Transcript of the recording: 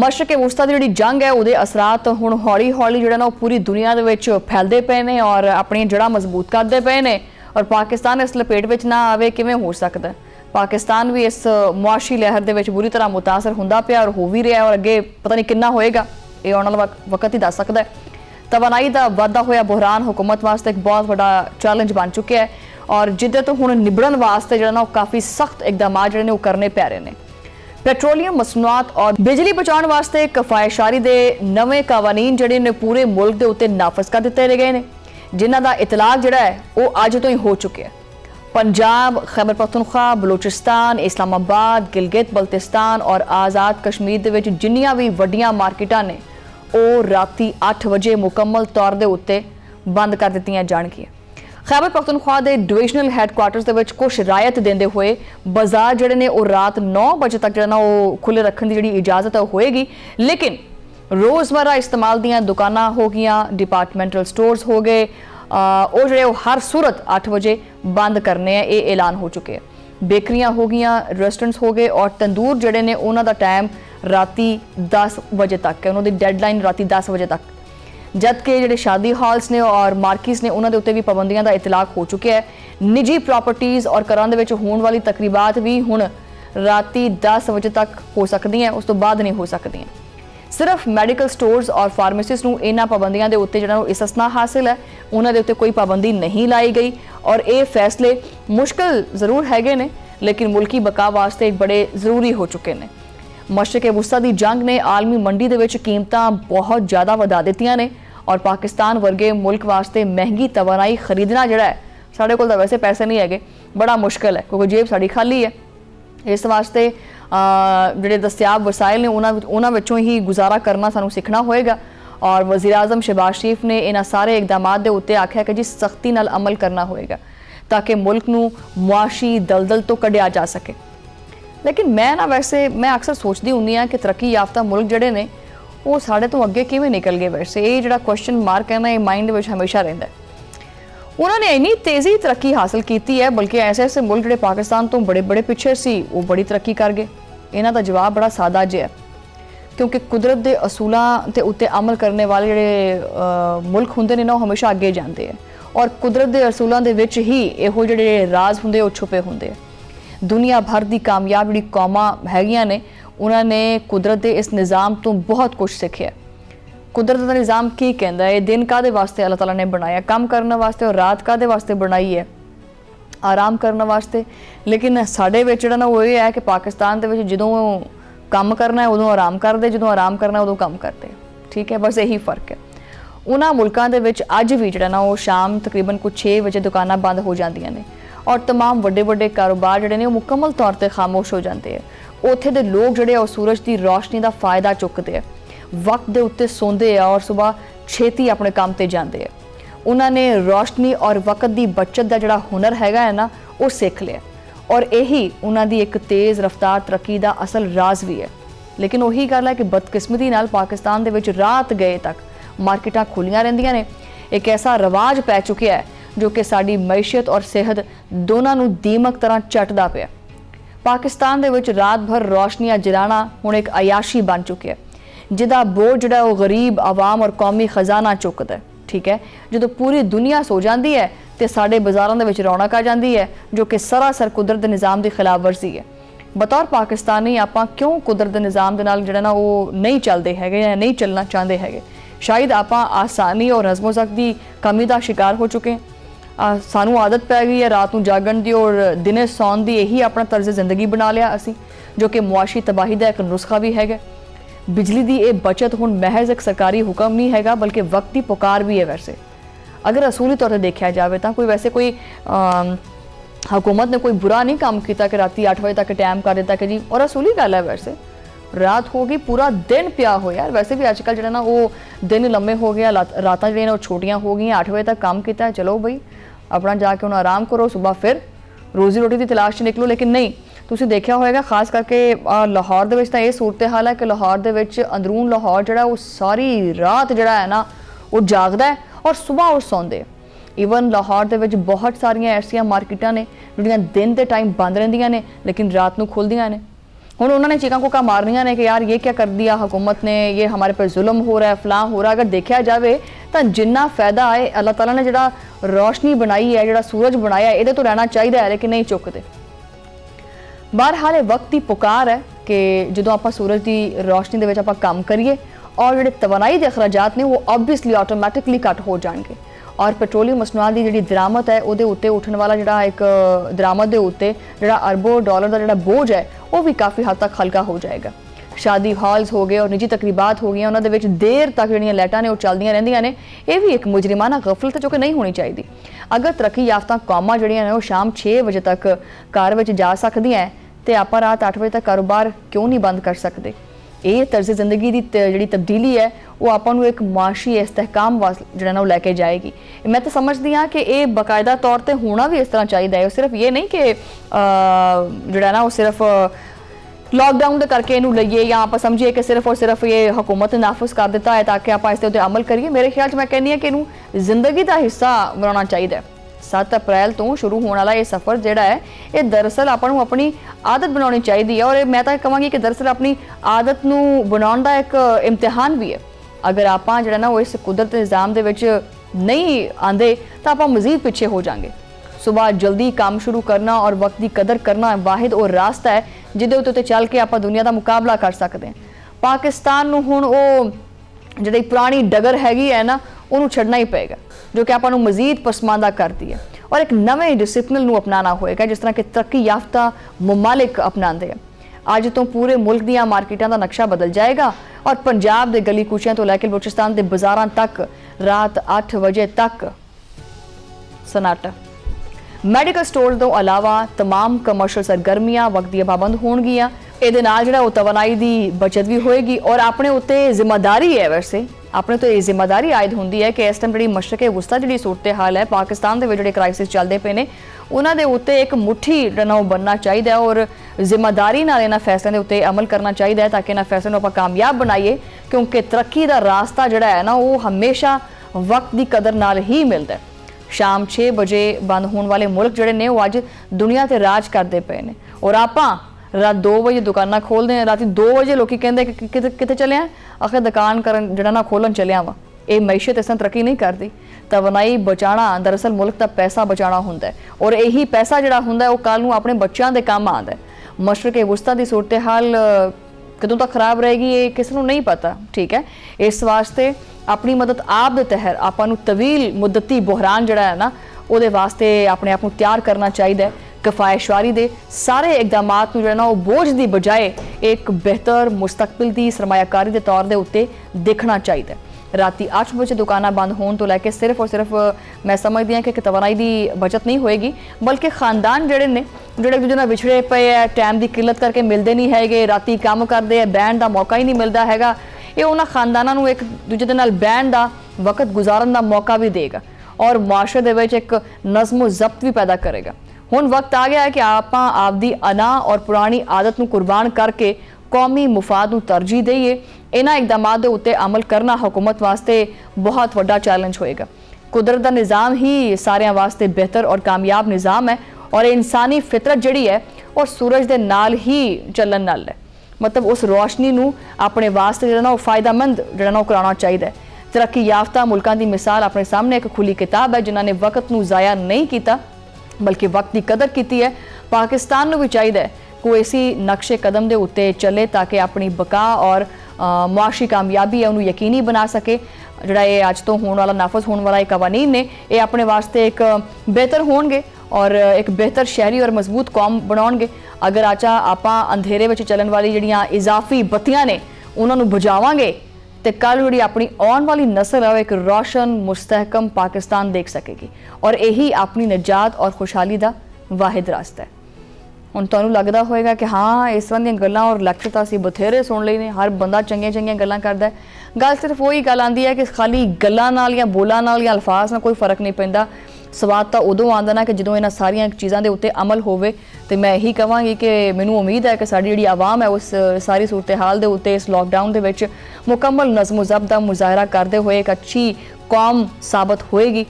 ਮਸ਼ਰਕ ਵਸਤਾ ਦੀ ਜਿਹੜੀ ਜੰਗ ਹੈ ਉਹਦੇ ਅਸਰਾਤ ਹੁਣ ਹੌਲੀ ਹੌਲੀ ਜਿਹੜਾ ਨਾ ਉਹ ਪੂਰੀ ਦੁਨੀਆ ਦੇ ਵਿੱਚ ਫੈਲਦੇ ਪਏ ਨੇ ਔਰ ਆਪਣੀਆਂ ਜੜ੍ਹਾਂ ਮਜ਼ਬੂਤ ਕਰਦੇ ਪਏ ਨੇ ਔਰ ਪਾਕਿਸਤਾਨ ਇਸ ਲਪੇਟ ਵਿੱਚ ਨਾ ਆਵੇ ਕਿਵੇਂ ਹੋ ਸਕਦਾ। ਪਾਕਿਸਤਾਨ ਵੀ ਇਸ ਮੁਆਸ਼ੀ ਲਹਿਰ ਦੇ ਵਿੱਚ ਬੁਰੀ ਤਰ੍ਹਾਂ ਮੁਤਾਸਰ ਹੁੰਦਾ ਪਿਆ ਔਰ ਹੋ ਵੀ ਰਿਹਾ ਔਰ ਅੱਗੇ ਪਤਾ ਨਹੀਂ ਕਿੰਨਾ ਹੋਏਗਾ, ਇਹ ਆਉਣ ਵਾਲਾ ਵਕਤ ਹੀ ਦੱਸ ਸਕਦਾ ਹੈ। ਤਵਾਨਾਈ ਦਾ ਵਾਧਾ ਹੋਇਆ ਬੁਹਰਾਨ ਹੁਕੂਮਤ ਵਾਸਤੇ ਇੱਕ ਬਹੁਤ ਵੱਡਾ ਚੈਲੰਜ ਬਣ ਚੁੱਕਿਆ ਹੈ ਔਰ ਜਿਹਦੇ ਤੋਂ ਹੁਣ ਨਿਬੜਨ ਵਾਸਤੇ ਜਿਹੜਾ ਨਾ ਉਹ ਕਾਫੀ ਸਖਤ ਇਕਦਾਮਾਤ ਜਿਹੜੇ ਨੇ ਉਹ ਕਰਨੇ ਪੈ ਰਹੇ ਨੇ। ਪੈਟਰੋਲੀਅਮ ਮਸਨੂਆਤ और बिजली बचाने वास्ते कफायशारी के नवे कानून ਜਿਹੜੇ ਨੇ पूरे मुल्क के उत्ते नाफज कर दिते गए हैं, जिन्हां दा इतलाक ਜਿਹੜਾ है वो अज तो ही हो चुके हैं। पंजाब, खैबर पख्तूनख्वा, बलूचिस्तान, इस्लामाबाद, गिलगित बल्तिस्तान और आज़ाद कश्मीर दे विच जिन्नियां भी वड्डियां मार्केटां ने वो राती 8 बजे मुकम्मल तौर के उत्ते बंद कर दित्तियां जाणगियां। खैबर पख्तूनख्वा के डिविजनल हैडकुआटर्स के कुछ रायत देंदे हुए बाजार जिहड़े ने रात 9 बजे तक जो खुले रखने की जिहड़ी इजाजत है होएगी, लेकिन रोज़मर्रा इस्तेमाल दीयां दुकानां हो गईयां, डिपार्टमेंटल स्टोर्स हो गए, वो जो हर सूरत 8 बजे बंद करने हैं, ये ऐलान हो चुके हैं। बेकरियां हो गईयां, रेस्टोरेंट्स हो गए और तंदूर जिहड़े ने उन्हां दा टाइम राती 10 बजे तक है, उन्होंने डेडलाइन राती 10 बजे तक, जबकि जो शादी हॉल्स ने और मार्किस ने उन्होंने उत्ते भी पाबंदियां का इतलाक हो चुका है। निजी प्रॉपर्टीज़ और घरों के होने वाली तकरीबात भी हुण राती 10 बजे तक हो सकती हैं, उस तो बाद नहीं हो सकती। सिर्फ मैडिकल स्टोर्स और फार्मेसिस्ट नूं इन्हां पाबंदियां दे उत्ते जिहड़ा इस्तना हासिल है, उन्हां दे उत्ते कोई पाबंदी नहीं लाई गई और ये फैसले मुश्किल जरूर हैगे ने, लेकिन मुल्की बका वास्ते बड़े जरूरी हो चुके हैं। मशरक वस्ता की जंग ने आलमी मंडी दे विच कीमतां बहुत ज़्यादा वधा दित्तियां ने और पाकिस्तान वर्गे मुल्क वास्ते महंगी तवानाई खरीदना जिहड़ा है, साढ़े कोल तां वैसे पैसे नहीं है, बड़ा मुश्किल है क्योंकि जेब साड़ी खाली है। इस वास्ते जिहड़े दस्तियाब वसाइल ने उन्हां विचों ही गुजारा करना सानूं सीखना होएगा और वज़ीर आज़म शहबाज शरीफ ने इन्हां सारे इकदामात दे उत्ते आख्या कि जी सख्ती नाल अमल करना होएगा ताकि मुल्क नूं मुआशी दलदल तो कढ़िया जा सके। लेकिन मैं अक्सर सोचती हुंदी हां कि तरक्की याफ्ता मुल्क जिहड़े ने वो साढ़े तो अगे किवें निकल गए। वैसे ये जिहड़ा क्वेश्चन मार्क है ना, ये माइंड विच हमेशा रहिंदा है। उन्होंने इन्नी तेज़ी तरक्की हासिल की है, बल्कि ऐसे ऐसे मुल्क जिहड़े पाकिस्तान तो बड़े बड़े पिछे सी वो बड़ी तरक्की कर गए। इन्हां दा जवाब बड़ा सादा जिहा है, क्योंकि कुदरत के असूलों के उत्ते अमल करने वाले जिहड़े मुल्क हुंदे ने ना हमेशा अगे जाते हैं और कुदरत के असूलों के विच ही इहो जिहड़े राज हुंदे वो छुपे हुंदे। दुनिया भर की कामयाब जिहड़ी कौमां हैगियां ने उन्होंने कुदरत के इस निज़ाम तो बहुत कुछ सीखा। कुदरत का निज़ाम की कहता है, दिन कादे वास्ते अल्लाह ताला ने बनाया, काम करने वास्ते और रात कादे वास्ते बनाई है, आराम करने वास्ते। लेकिन साडे विच जिहड़ा ना वो ये है कि पाकिस्तान दे विच जदों काम करना है उदों आराम करदे, जदों आराम करना है उदों काम करदे। ठीक है, बस यही फर्क है। उन्हां मुल्कां दे विच अज भी जिहड़ा ना वो शाम तकरीबन कुछ 6 बजे दुकानां बंद हो जांदियां ने और तमाम वड्डे वड्डे कारोबार जिहड़े ने वो मुकम्मल तौर पर खामोश हो जाते हैं। उत्थे दे लोग जिहड़े वो सूरज की रोशनी का फायदा चुकते हैं, वक्त के उत्ते सोंदे हैं और सुबह छेती अपने काम ते जाते हैं। उन्होंने रोशनी और वक्त की बचत का जिहड़ा हुनर है ना वो सीख लिया और यही उन्हां दी एक तेज़ रफ्तार तरक्की का असल राज भी है। लेकिन वही गल है कि बदकिस्मती नाल पाकिस्तान दे विच रात गए तक मार्केटां खुलियां रहिंदियां ने। एक ऐसा रिवाज पै चुकिया है जो कि साडी मैशियत और सेहत दोनों नूं दीमक तरह चटदा पिया। पाकिस्तान दे विच रात भर रोशनियां जलाना हुण एक अयाशी बन चुकी है, जिहदा बोझ जिहड़ा वो गरीब आवाम और कौमी खजाना चुकदा है। ठीक है, जो पूरी दुनिया सो जाती है तो साडे बाजारों दे विच रौनक आ जाती है, जो कि सरासर कुदरत दे निज़ाम की खिलाफ वर्जी है। बतौर पाकिस्तानी आपां क्यों कुदरत दे निज़ाम दे नाल जिहड़ा ना वो नहीं चलते हैगे या नहीं चलना चाहते हैगे? शायद आपां आसानी और नज़्मो ज़ब्त की कमी का शिकार हो चुके हैं। सानू आदत पै गई है रात को जागण की और दिने सौन की, यही अपना तर्ज जिंदगी बना लिया असी, जो कि मुआशी तबाही का एक नुस्खा भी है। बिजली की यह बचत हुण महज एक सरकारी हुक्म नहीं है, बल्कि वक्त की पुकार भी है। वैसे अगर असूली तौर पर देखा जाए तो कोई वैसे कोई हुकूमत ने कोई बुरा नहीं काम किया कि रात 8 बजे तक टाइम कर दिता कि जी, और असूली गल है। वैसे रात हो गई, पूरा दिन पिया हो यार। वैसे भी अजकल जो ना वो दिन लम्बे हो गया, रातां जो छोटियां हो गई, 8 बजे तक काम किया, चलो बई अपना जाके उन्हें आराम करो, सुबह फिर रोजी रोटी की तलाश निकलो। लेकिन नहीं, तुसीं देखा होएगा खास करके लाहौर दे विच तां ये सूरत हाल है कि लाहौर दे विच अंदरून लाहौर जिहड़ा वो सारी रात जिहड़ा है ना वो जागदा है और सुबह वो सौंदे। ईवन लाहौर दे विच बहुत सारियां ऐसियां मार्केटां ने जिहड़ियां दिन के टाइम बंद रहिंदियां ने लेकिन रात नूं खुलदियां ने। ਹੁਣ ਉਹਨਾਂ ਨੇ ਚੀਕਾਂ ਕੋਕਾ ਮਾਰਨੀਆਂ ਨੇ कि यार ये क्या कर दिया हुकूमत ने, ये हमारे पर जुल्म हो रहा है, फलां हो रहा। अगर देखा जाए तो जिन्ना फायदा है अल्लाह ताला ने जिहड़ा रोशनी बनाई है, जिहड़ा सूरज बनाया है, ये तो रहना चाहिए है, लेकिन नहीं चुकते। बहरहाल वक्त की पुकार है कि जो आप सूरज की रोशनी दे विच आपां काम करिए और जिहड़े तवानाई के अखराजात ने वो ऑबवियसली ऑटोमैटिकली घट हो जाएंगे। और पेट्रोलियम मसनूआत की जिहड़ी दरामद है उहदे उत्ते उठण वाला जिहड़ा एक दरामद दे उत्ते जिहड़ा अरबों डॉलर का जिहड़ा बोझ है वो भी काफ़ी हद तक हल्का हो जाएगा। शादी हॉल्स हो गए और निजी तकरीबात हो गई, उन्होंने विच देर तक जिहड़ियां लाइटां ने वो चलदियां रहिंदियां ने, ये भी एक मुजरिमाना गफलत है जो कि नहीं होनी चाहिए। अगर तरक्की याफ्ता कौमां जिहड़ियां ने वो शाम 6 बजे तक घर विच जा सकदियां हैं तो आपां रात 8 बजे तक कारोबार क्यों नहीं बंद कर सकते। ये तर्ज जिंदगी की जी तब्दीली है वो आपको एक मुआशी इस्तेहकाम जो ना लैके जाएगी। मैं तो समझती हाँ कि ये बाकायदा तौर पर होना भी इस तरह चाहिए है। सिर्फ ये नहीं कि जोड़ा ना वो सिर्फ लॉकडाउन के करके इनू लईए या आप समझिए कि सिर्फ और सिर्फ ये हुकूमत ने नाफज कर दिता है ताकि आप इस पर अमल करिए। मेरे ख्याल से मैं कहनी है कि इनू जिंदगी का हिस्सा बनाना चाहिए। 7 अप्रैल तो शुरू होने वाला ये सफ़र जोड़ा है ये दरअसल आपको अपनी आदत बनानी चाहिए। और मैं तो कहांगी कि दरअसल अपनी आदत नू बनाने का एक इम्तिहान भी है। अगर आप जो ना वो इस कुदरत निज़ाम के नहीं आते तो आप मज़ीद पिछे हो जाएंगे। सुबह जल्दी काम शुरू करना और वक्त की कदर करना वाहिद और रास्ता है जिहदे उत्ते चल के आप दुनिया का मुकाबला कर सकते हैं। पाकिस्तान नूं हुण वो जिहड़ी पुरानी डगर हैगी है ना उन्होंने छड़ना ही पेगा जो कि आपको मजीद पसमानदा करती है और एक नवे डिसिपलिन नूं अपनाना होएगा जिस तरह के तरक्की याफ्ता मुमालिक अपनाते हैं। अज तो पूरे मुल्क दियां मार्केटां दा नक्शा बदल जाएगा और पंजाब के गली कूचियां तो लैके बलूचिस्तान के बाजारां तक रात 8 बजे तक सन्नाटा। मैडिकल स्टोर तो अलावा तमाम कमर्शियल सरगर्मियां वक्त दी पाबंद होणगियां। ਇਹਦੇ ਨਾਲ ਜਿਹੜਾ ਉਹ ਤਵਾਨਾਈ ਦੀ ਬਚਤ ਵੀ ਹੋਏਗੀ और ਆਪਣੇ ਉੱਤੇ ਜ਼ਿੰਮੇਵਾਰੀ ਹੈ। ਵੈਸੇ ਆਪਣੇ ਤੋਂ ਇਹ ਜ਼ਿੰਮੇਵਾਰੀ ਆਇਦ ਹੁੰਦੀ ਹੈ ਕਿ ਇਸ ਟਾਈਮ ਜਿਹੜੀ ਮਸ਼ਰਕੇ ਵਸਤਾ ਜਿਹੜੀ ਸੂਰਤ ਹਾਲ ਹੈ ਪਾਕਿਸਤਾਨ ਦੇ ਵਿੱਚ ਜਿਹੜੇ ਕ੍ਰਾਈਸਿਸ ਚੱਲਦੇ ਪਏ ਨੇ ਉਹਨਾਂ ਦੇ ਉੱਤੇ ਇੱਕ ਮੁੱਠੀ ਜਿਹੜਾ ਉਹ ਬਣਨਾ ਚਾਹੀਦਾ ਹੈ और ਜ਼ਿੰਮੇਵਾਰੀ ਨਾਲ ਇਹਨਾਂ ਫੈਸਲਿਆਂ ਦੇ ਉੱਤੇ ਅਮਲ ਕਰਨਾ ਚਾਹੀਦਾ ਹੈ ताकि ਇਹਨਾਂ ਫੈਸਲਿਆਂ ਨੂੰ ਆਪਾਂ ਕਾਮਯਾਬ ਬਣਾਈਏ ਕਿਉਂਕਿ ਤਰੱਕੀ ਦਾ ਰਾਸਤਾ ਜਿਹੜਾ ਹੈ ਨਾ ਉਹ ਹਮੇਸ਼ਾ ਵਕਤ ਦੀ ਕਦਰ ਨਾਲ ਹੀ ਮਿਲਦਾ ਹੈ। शाम 6 बजे बंद होने वाले मुल्क जोड़े ने वो अज दुनिया ते राज करते पे ने और आप रात 2 बजे दुकाना खोलते हैं। रात 2 बजे लोग कहते कितने चले आखिर दुकान कर जरा ना खोलन चलिया वा। ये मैशियत इस तरह तरक्की नहीं करती। तवानाई बचाना दरअसल मुल्क का पैसा बचाना होंदा है और यही पैसा जोड़ा होंदा है वो कल नूं अपने बच्चों के काम आंदा है। मशरक़े वुस्ता की सूरत हाल कदों तक खराब रहेगी ये किसी को नहीं पता। ठीक है, इस वास्ते अपनी मदद आप दे तहत आपां तवील मुद्दती बहरान जड़ा है ना उहदे वास्ते अपने आप को तैयार करना चाहिए। कफायशवारी दे सारे इकदामात जो है ना वो बोझ की बजाय एक बेहतर मुस्तकबिल की सरमायाकारी के तौर के उत्ते देखना चाहिए। राती 8 बजे दुकाना बंद होने तो लैके सिर्फ और सिर्फ मैं समझती हाँ कि तवानाई की बचत नहीं होएगी बल्कि खानदान जोड़े ने जोड़े एक दूजे नाल विछड़े पे है टाइम की किल्लत करके मिलते नहीं है राती काम करते हैं बहन का मौका ही नहीं मिलता है। ये उन्होंने खानदानों को एक दूजे के नाल बहन का वक्त गुजारन का मौका भी देगा और मुआशरे दे विच एक नज़्म ज़ब्त भी पैदा करेगा। हुण वक्त आ गया है कि आप आपदी अना और पुरानी आदत को कुर्बान करके कौमी मुफाद को तरजीह दईए। इन्हां इकदामात दे उत्ते अमल करना हुकूमत वास्ते बहुत वड्डा चैलेंज होएगा। कुदरत का निज़ाम ही सारियां वास्ते बेहतर और कामयाब निज़ाम है और इंसानी फितरत जिहड़ी है और सूरज के नाल ही चलन नाल है। मतलब उस रोशनी नूं अपने वास्ते जो ना वो फायदेमंद जो ना कराना चाहिए। तरक्की याफ्ता मुल्कां दी मिसाल अपने सामने एक खुली किताब है जिन्होंने वक्त नूं ज़ाया नहीं किया बल्कि वक्त की कदर की है। पाकिस्तान नूं भी चाहिए कोई इसी नक्शे कदम के उत्ते चले ताकि अपनी बका और मुआशी कामयाबी है उन्होंने यकीनी बना सके। जोड़ा ये अज तो होने वाला नाफज होने वाला कवानीन ने ये अपने वास्ते एक बेहतर होंगे और एक बेहतर शहरी और मजबूत कौम बनाओगे। अगर आचा आप अंधेरे में चलन वाली जड़ियाँ इजाफी बत्तियां ने उन्होंने बुझावांगे तो कल जी अपनी आने वाली नस्ल है एक रोशन मुस्तहकम पाकिस्तान देख सकेगी और यही अपनी निजात और खुशहाली का वाहिद रास्ता है। ਹੁਣ ਤੁਹਾਨੂੰ ਲੱਗਦਾ ਹੋਏਗਾ कि हाँ इस तरह ਦੀਆਂ ਗੱਲਾਂ और ਲੈਕਚਰ ਤਾਂ ਅਸੀਂ ਬਥੇਰੇ ਸੁਣ ਲਈ ਨੇ ਹਰ ਬੰਦਾ ਚੰਗੀਆਂ ਚੰਗੀਆਂ ਗੱਲਾਂ ਕਰਦਾ ਹੈ। ਗੱਲ ਸਿਰਫ ਉਹੀ ਗੱਲ ਆਂਦੀ ਹੈ ਕਿ ਖਾਲੀ ਗੱਲਾਂ ਨਾਲ ਜਾਂ ਬੋਲਾਂ ਨਾਲ ਜਾਂ ਅਲਫਾਜ਼ ਨਾਲ ਕੋਈ ਫਰਕ ਨਹੀਂ ਪੈਂਦਾ। ਸਵਾਦ ਤਾਂ ਉਦੋਂ ਆਉਂਦਾ ਨਾ ਕਿ ਜਦੋਂ ਇਹਨਾਂ ਸਾਰੀਆਂ ਚੀਜ਼ਾਂ ਦੇ ਉੱਤੇ ਅਮਲ ਹੋਵੇ। ਤੇ ਮੈਂ ਇਹੀ ਕਹਾਂਗੀ ਕਿ ਮੈਨੂੰ ਉਮੀਦ ਹੈ ਕਿ ਸਾਡੀ ਜਿਹੜੀ ਆਵਾਮ ਹੈ ਉਸ ਸਾਰੀ ਸੂਰਤ ਹਾਲ ਦੇ ਉੱਤੇ ਇਸ ਲੋਕਡਾਊਨ ਦੇ ਵਿੱਚ ਮੁਕੰਮਲ ਨਜ਼ਮ ਜ਼ਬਤ ਦਾ ਮੁਜ਼ਾਹਰਾ ਕਰਦੇ ਹੋਏ ਇੱਕ ਅੱਛੀ ਕੌਮ ਸਾਬਤ ਹੋਏਗੀ।